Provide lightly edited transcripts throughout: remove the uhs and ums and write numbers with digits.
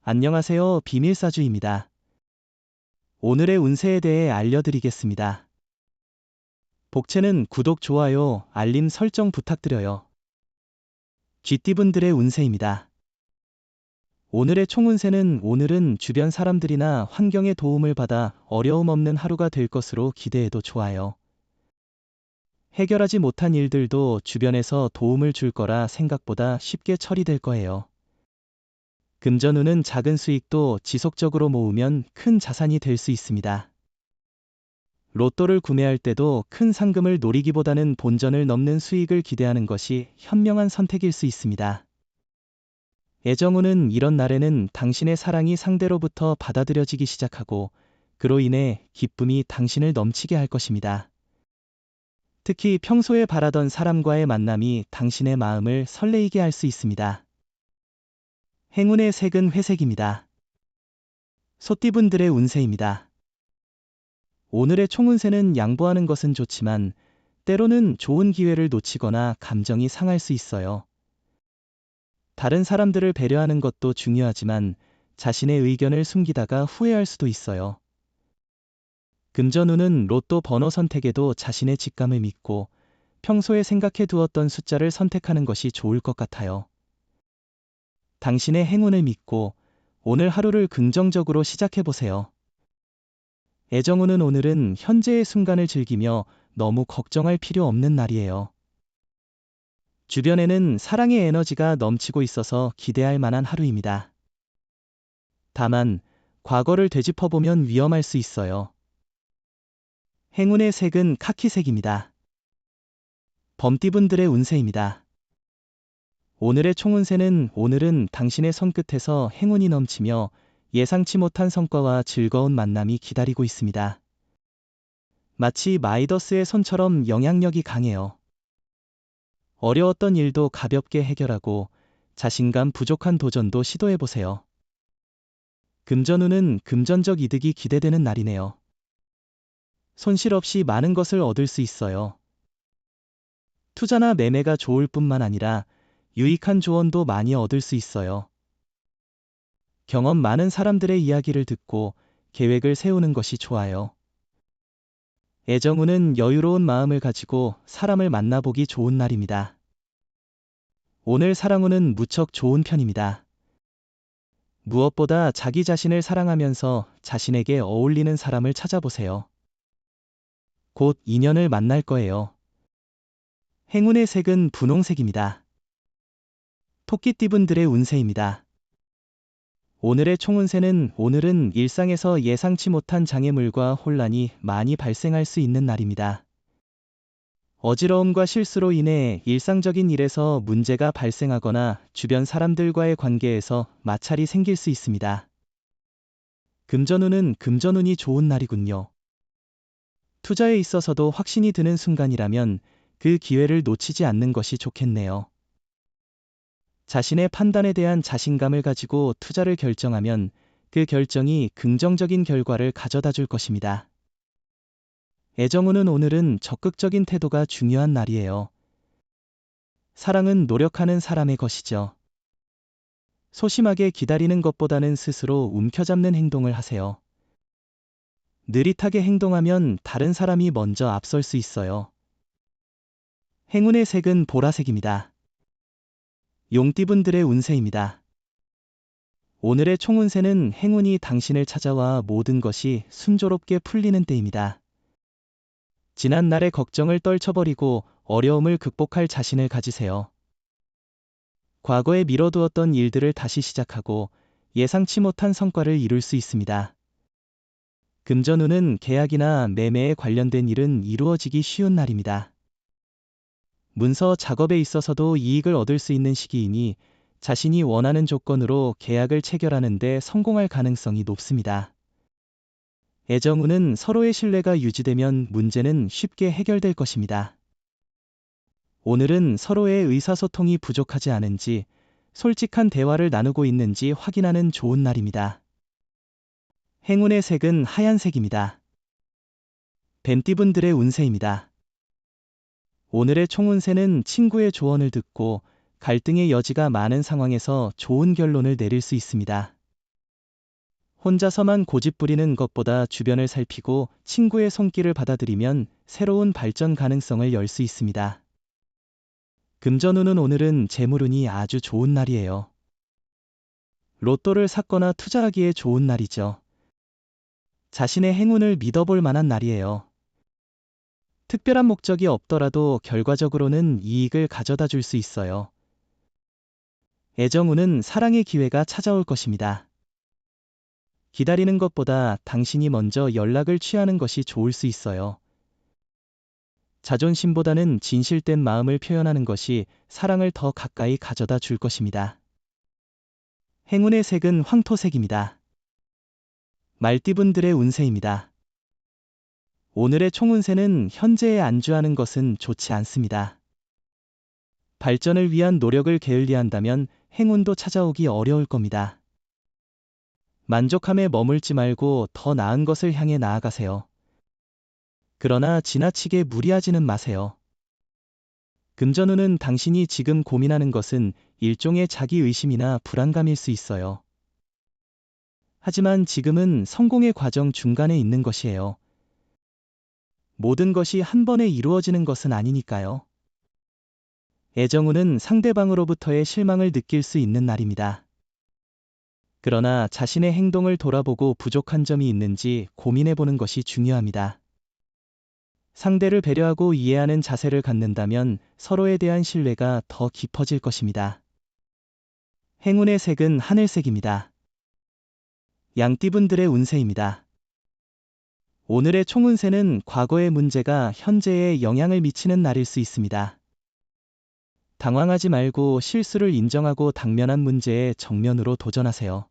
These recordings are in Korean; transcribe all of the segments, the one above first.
안녕하세요. 비밀사주입니다. 오늘의 운세에 대해 알려드리겠습니다. 복채는 구독, 좋아요, 알림 설정 부탁드려요. 쥐띠분들의 운세입니다. 오늘의 총운세는 오늘은 주변 사람들이나 환경의 도움을 받아 어려움 없는 하루가 될 것으로 기대해도 좋아요. 해결하지 못한 일들도 주변에서 도움을 줄 거라 생각보다 쉽게 처리될 거예요. 금전운은 작은 수익도 지속적으로 모으면 큰 자산이 될 수 있습니다. 로또를 구매할 때도 큰 상금을 노리기보다는 본전을 넘는 수익을 기대하는 것이 현명한 선택일 수 있습니다. 애정운은 이런 날에는 당신의 사랑이 상대로부터 받아들여지기 시작하고 그로 인해 기쁨이 당신을 넘치게 할 것입니다. 특히 평소에 바라던 사람과의 만남이 당신의 마음을 설레이게 할 수 있습니다. 행운의 색은 회색입니다. 소띠분들의 운세입니다. 오늘의 총운세는 양보하는 것은 좋지만 때로는 좋은 기회를 놓치거나 감정이 상할 수 있어요. 다른 사람들을 배려하는 것도 중요하지만 자신의 의견을 숨기다가 후회할 수도 있어요. 금전운은 로또 번호 선택에도 자신의 직감을 믿고 평소에 생각해 두었던 숫자를 선택하는 것이 좋을 것 같아요. 당신의 행운을 믿고 오늘 하루를 긍정적으로 시작해 보세요. 애정운은 오늘은 현재의 순간을 즐기며 너무 걱정할 필요 없는 날이에요. 주변에는 사랑의 에너지가 넘치고 있어서 기대할 만한 하루입니다. 다만, 과거를 되짚어보면 위험할 수 있어요. 행운의 색은 카키색입니다. 범띠분들의 운세입니다. 오늘의 총운세는 오늘은 당신의 손끝에서 행운이 넘치며 예상치 못한 성과와 즐거운 만남이 기다리고 있습니다. 마치 마이더스의 손처럼 영향력이 강해요. 어려웠던 일도 가볍게 해결하고 자신감 부족한 도전도 시도해보세요. 금전운은 금전적 이득이 기대되는 날이네요. 손실 없이 많은 것을 얻을 수 있어요. 투자나 매매가 좋을 뿐만 아니라 유익한 조언도 많이 얻을 수 있어요. 경험 많은 사람들의 이야기를 듣고 계획을 세우는 것이 좋아요. 애정운은 여유로운 마음을 가지고 사람을 만나보기 좋은 날입니다. 오늘 사랑운은 무척 좋은 편입니다. 무엇보다 자기 자신을 사랑하면서 자신에게 어울리는 사람을 찾아보세요. 곧 인연을 만날 거예요. 행운의 색은 분홍색입니다. 토끼띠분들의 운세입니다. 오늘의 총운세는 오늘은 일상에서 예상치 못한 장애물과 혼란이 많이 발생할 수 있는 날입니다. 어지러움과 실수로 인해 일상적인 일에서 문제가 발생하거나 주변 사람들과의 관계에서 마찰이 생길 수 있습니다. 금전운은 금전운이 좋은 날이군요. 투자에 있어서도 확신이 드는 순간이라면 그 기회를 놓치지 않는 것이 좋겠네요. 자신의 판단에 대한 자신감을 가지고 투자를 결정하면 그 결정이 긍정적인 결과를 가져다 줄 것입니다. 애정운은 오늘은 적극적인 태도가 중요한 날이에요. 사랑은 노력하는 사람의 것이죠. 소심하게 기다리는 것보다는 스스로 움켜잡는 행동을 하세요. 느릿하게 행동하면 다른 사람이 먼저 앞설 수 있어요. 행운의 색은 보라색입니다. 용띠분들의 운세입니다. 오늘의 총운세는 행운이 당신을 찾아와 모든 것이 순조롭게 풀리는 때입니다. 지난날의 걱정을 떨쳐버리고 어려움을 극복할 자신을 가지세요. 과거에 미뤄두었던 일들을 다시 시작하고 예상치 못한 성과를 이룰 수 있습니다. 금전운은 계약이나 매매에 관련된 일은 이루어지기 쉬운 날입니다. 문서 작업에 있어서도 이익을 얻을 수 있는 시기이니 자신이 원하는 조건으로 계약을 체결하는 데 성공할 가능성이 높습니다. 애정운은 서로의 신뢰가 유지되면 문제는 쉽게 해결될 것입니다. 오늘은 서로의 의사소통이 부족하지 않은지 솔직한 대화를 나누고 있는지 확인하는 좋은 날입니다. 행운의 색은 하얀색입니다. 뱀띠분들의 운세입니다. 오늘의 총운세는 친구의 조언을 듣고 갈등의 여지가 많은 상황에서 좋은 결론을 내릴 수 있습니다. 혼자서만 고집 부리는 것보다 주변을 살피고 친구의 손길을 받아들이면 새로운 발전 가능성을 열 수 있습니다. 금전운은 오늘은 재물운이 아주 좋은 날이에요. 로또를 샀거나 투자하기에 좋은 날이죠. 자신의 행운을 믿어볼 만한 날이에요. 특별한 목적이 없더라도 결과적으로는 이익을 가져다 줄 수 있어요. 애정운은 사랑의 기회가 찾아올 것입니다. 기다리는 것보다 당신이 먼저 연락을 취하는 것이 좋을 수 있어요. 자존심보다는 진실된 마음을 표현하는 것이 사랑을 더 가까이 가져다 줄 것입니다. 행운의 색은 황토색입니다. 말띠분들의 운세입니다. 오늘의 총운세는 현재에 안주하는 것은 좋지 않습니다. 발전을 위한 노력을 게을리한다면 행운도 찾아오기 어려울 겁니다. 만족함에 머물지 말고 더 나은 것을 향해 나아가세요. 그러나 지나치게 무리하지는 마세요. 금전운은 당신이 지금 고민하는 것은 일종의 자기의심이나 불안감일 수 있어요. 하지만 지금은 성공의 과정 중간에 있는 것이에요. 모든 것이 한 번에 이루어지는 것은 아니니까요. 애정운은 상대방으로부터의 실망을 느낄 수 있는 날입니다. 그러나 자신의 행동을 돌아보고 부족한 점이 있는지 고민해보는 것이 중요합니다. 상대를 배려하고 이해하는 자세를 갖는다면 서로에 대한 신뢰가 더 깊어질 것입니다. 행운의 색은 하늘색입니다. 양띠분들의 운세입니다. 오늘의 총운세는 과거의 문제가 현재에 영향을 미치는 날일 수 있습니다. 당황하지 말고 실수를 인정하고 당면한 문제에 정면으로 도전하세요.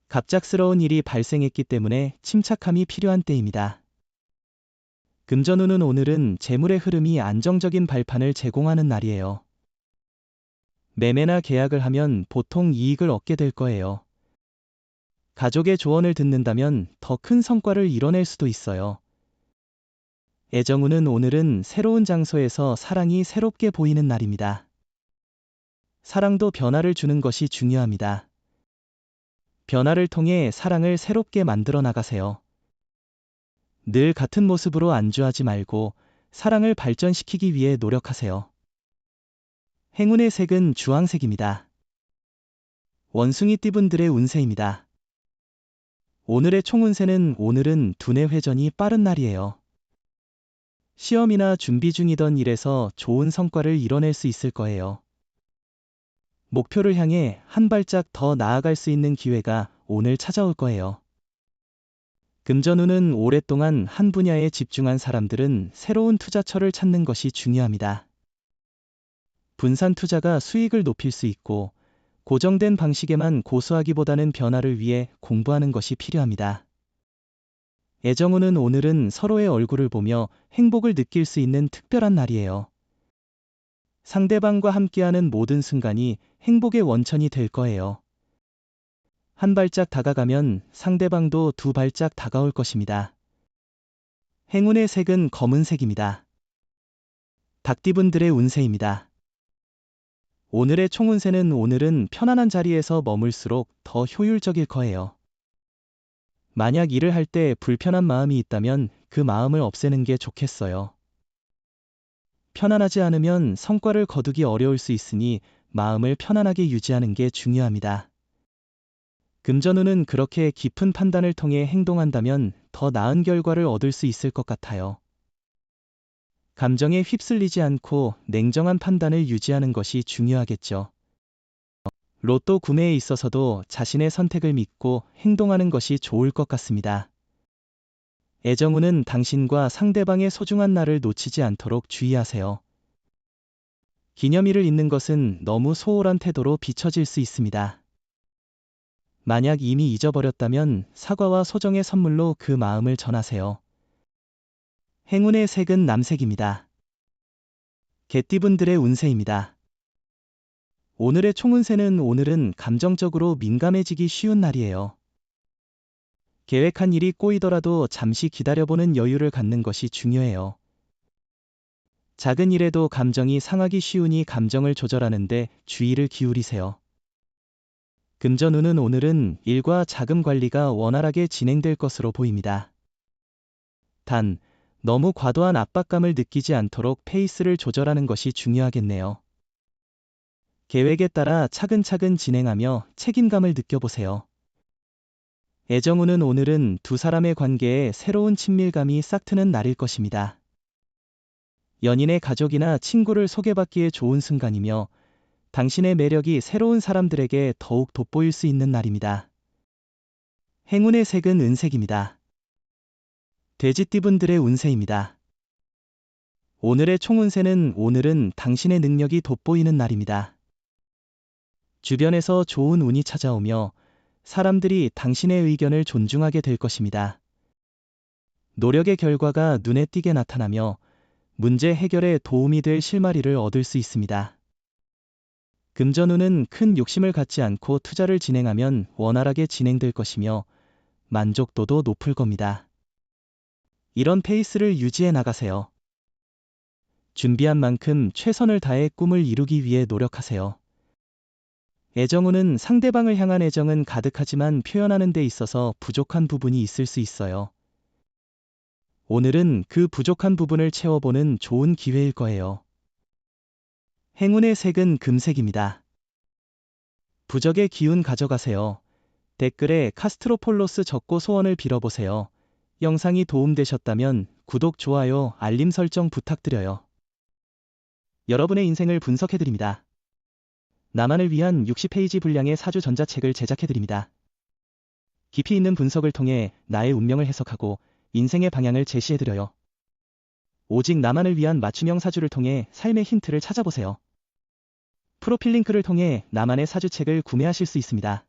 갑작스러운 일이 발생했기 때문에 침착함이 필요한 때입니다. 금전운은 오늘은 재물의 흐름이 안정적인 발판을 제공하는 날이에요. 매매나 계약을 하면 보통 이익을 얻게 될 거예요. 가족의 조언을 듣는다면 더 큰 성과를 이뤄낼 수도 있어요. 애정운은 오늘은 새로운 장소에서 사랑이 새롭게 보이는 날입니다. 사랑도 변화를 주는 것이 중요합니다. 변화를 통해 사랑을 새롭게 만들어 나가세요. 늘 같은 모습으로 안주하지 말고 사랑을 발전시키기 위해 노력하세요. 행운의 색은 주황색입니다. 원숭이띠분들의 운세입니다. 오늘의 총운세는 오늘은 두뇌 회전이 빠른 날이에요. 시험이나 준비 중이던 일에서 좋은 성과를 이뤄낼 수 있을 거예요. 목표를 향해 한 발짝 더 나아갈 수 있는 기회가 오늘 찾아올 거예요. 금전운은 오랫동안 한 분야에 집중한 사람들은 새로운 투자처를 찾는 것이 중요합니다. 분산 투자가 수익을 높일 수 있고 고정된 방식에만 고수하기보다는 변화를 위해 공부하는 것이 필요합니다. 애정운은 오늘은 서로의 얼굴을 보며 행복을 느낄 수 있는 특별한 날이에요. 상대방과 함께하는 모든 순간이 행복의 원천이 될 거예요. 한 발짝 다가가면 상대방도 두 발짝 다가올 것입니다. 행운의 색은 검은색입니다. 닭띠분들의 운세입니다. 오늘의 총운세는 오늘은 편안한 자리에서 머물수록 더 효율적일 거예요. 만약 일을 할 때 불편한 마음이 있다면 그 마음을 없애는 게 좋겠어요. 편안하지 않으면 성과를 거두기 어려울 수 있으니 마음을 편안하게 유지하는 게 중요합니다. 금전운은 그렇게 깊은 판단을 통해 행동한다면 더 나은 결과를 얻을 수 있을 것 같아요. 감정에 휩쓸리지 않고 냉정한 판단을 유지하는 것이 중요하겠죠. 로또 구매에 있어서도 자신의 선택을 믿고 행동하는 것이 좋을 것 같습니다. 애정운은 당신과 상대방의 소중한 날을 놓치지 않도록 주의하세요. 기념일을 잊는 것은 너무 소홀한 태도로 비춰질 수 있습니다. 만약 이미 잊어버렸다면 사과와 소정의 선물로 그 마음을 전하세요. 행운의 색은 남색입니다. 개띠분들의 운세입니다. 오늘의 총운세는 오늘은 감정적으로 민감해지기 쉬운 날이에요. 계획한 일이 꼬이더라도 잠시 기다려보는 여유를 갖는 것이 중요해요. 작은 일에도 감정이 상하기 쉬우니 감정을 조절하는데 주의를 기울이세요. 금전운은 오늘은 일과 자금 관리가 원활하게 진행될 것으로 보입니다. 단, 너무 과도한 압박감을 느끼지 않도록 페이스를 조절하는 것이 중요하겠네요. 계획에 따라 차근차근 진행하며 책임감을 느껴보세요. 애정운은 오늘은 두 사람의 관계에 새로운 친밀감이 싹트는 날일 것입니다. 연인의 가족이나 친구를 소개받기에 좋은 순간이며 당신의 매력이 새로운 사람들에게 더욱 돋보일 수 있는 날입니다. 행운의 색은 은색입니다. 돼지띠분들의 운세입니다. 오늘의 총운세는 오늘은 당신의 능력이 돋보이는 날입니다. 주변에서 좋은 운이 찾아오며 사람들이 당신의 의견을 존중하게 될 것입니다. 노력의 결과가 눈에 띄게 나타나며 문제 해결에 도움이 될 실마리를 얻을 수 있습니다. 금전운은 큰 욕심을 갖지 않고 투자를 진행하면 원활하게 진행될 것이며 만족도도 높을 겁니다. 이런 페이스를 유지해 나가세요. 준비한 만큼 최선을 다해 꿈을 이루기 위해 노력하세요. 애정운은 상대방을 향한 애정은 가득하지만 표현하는 데 있어서 부족한 부분이 있을 수 있어요. 오늘은 그 부족한 부분을 채워보는 좋은 기회일 거예요. 행운의 색은 금색입니다. 부적의 기운 가져가세요. 댓글에 카스트로폴로스 적고 소원을 빌어보세요. 영상이 도움되셨다면 구독, 좋아요, 알림 설정 부탁드려요. 여러분의 인생을 분석해드립니다. 나만을 위한 60페이지 분량의 사주 전자책을 제작해드립니다. 깊이 있는 분석을 통해 나의 운명을 해석하고 인생의 방향을 제시해드려요. 오직 나만을 위한 맞춤형 사주를 통해 삶의 힌트를 찾아보세요. 프로필 링크를 통해 나만의 사주책을 구매하실 수 있습니다.